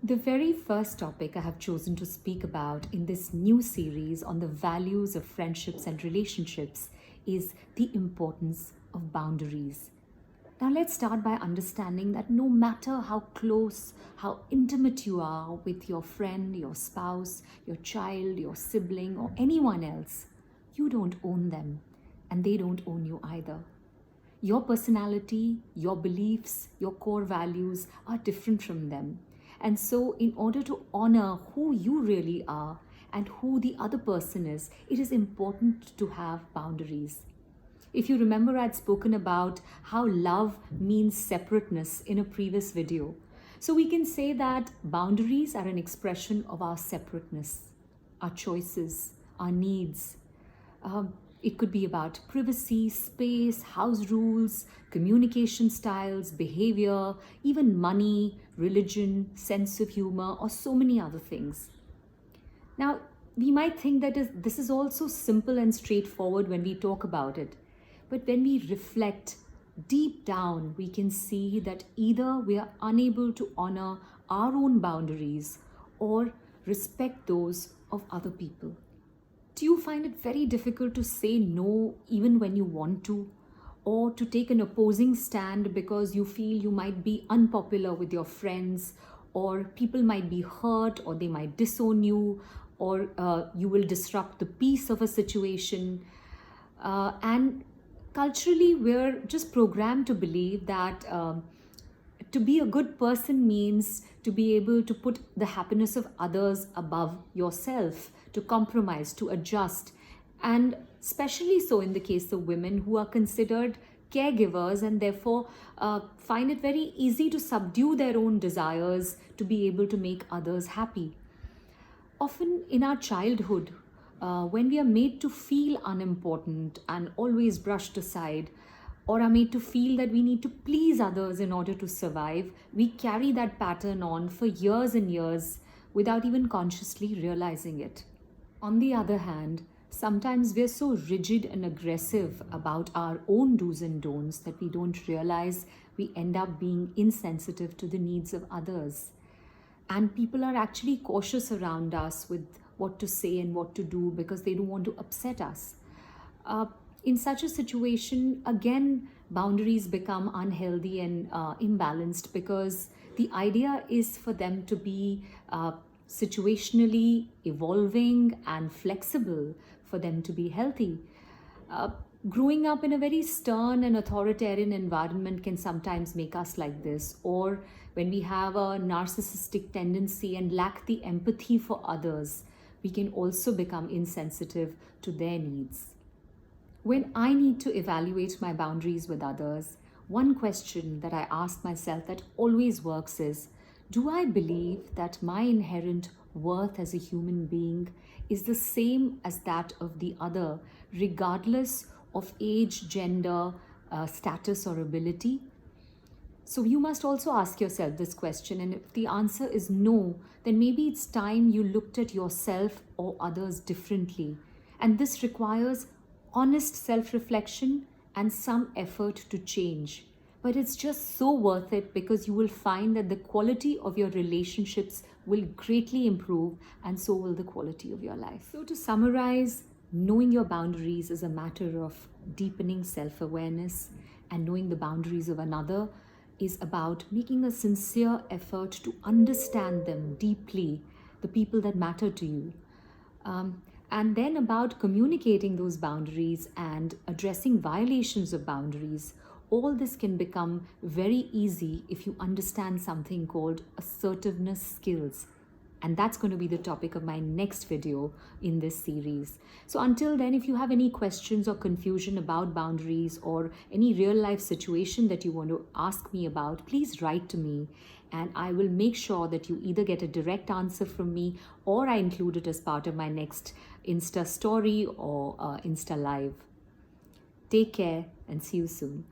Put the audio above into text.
The very first topic I have chosen to speak about in this new series on the values of friendships and relationships is the importance of boundaries. Now, let's start by understanding that no matter how close, how intimate you are with your friend, your spouse, your child, your sibling, or anyone else, you don't own them, and they don't own you either. Your personality, your beliefs, your core values are different from them. And so, in order to honor who you really are and who the other person is, it is important to have boundaries. If you remember, I'd spoken about how love means separateness in a previous video. So we can say that boundaries are an expression of our separateness, our choices, our needs. It could be about privacy, space, house rules, communication styles, behavior, even money, religion, sense of humor, or so many other things. Now, we might think that this is all so simple and straightforward when we talk about it. But when we reflect deep down, we can see that either we are unable to honor our own boundaries or respect those of other people. Do you find it very difficult to say no even when you want to? Or to take an opposing stand because you feel you might be unpopular with your friends, or people might be hurt, or they might disown you, or you will disrupt the peace of a situation. And culturally, we're just programmed to believe that to be a good person means to be able to put the happiness of others above yourself, to compromise, to adjust, and especially so in the case of women who are considered caregivers and therefore find it very easy to subdue their own desires to be able to make others happy. Often in our childhood, when we are made to feel unimportant and always brushed aside, or are made to feel that we need to please others in order to survive, we carry that pattern on for years and years without even consciously realizing it. On the other hand, sometimes we're so rigid and aggressive about our own do's and don'ts that we don't realize we end up being insensitive to the needs of others. And people are actually cautious around us with what to say and what to do because they don't want to upset us. In such a situation, again, boundaries become unhealthy and imbalanced because the idea is for them to be situationally evolving and flexible, for them to be healthy. Growing up in a very stern and authoritarian environment can sometimes make us like this, or when we have a narcissistic tendency and lack the empathy for others, we can also become insensitive to their needs. When I need to evaluate my boundaries with others, one question that I ask myself that always works is, do I believe that my inherent worth as a human being is the same as that of the other, regardless of age, gender, status, or ability? So you must also ask yourself this question, and if the answer is no, then maybe it's time you looked at yourself or others differently. And this requires honest self-reflection and some effort to change. But it's just so worth it because you will find that the quality of your relationships will greatly improve, and so will the quality of your life. So to summarize, knowing your boundaries is a matter of deepening self-awareness, and knowing the boundaries of another is about making a sincere effort to understand them deeply, the people that matter to you. And then about communicating those boundaries and addressing violations of boundaries. All this can become very easy if you understand something called assertiveness skills. And that's going to be the topic of my next video in this series. So until then, if you have any questions or confusion about boundaries or any real life situation that you want to ask me about, please write to me and I will make sure that you either get a direct answer from me or I include it as part of my next Insta story or Insta live. Take care and see you soon.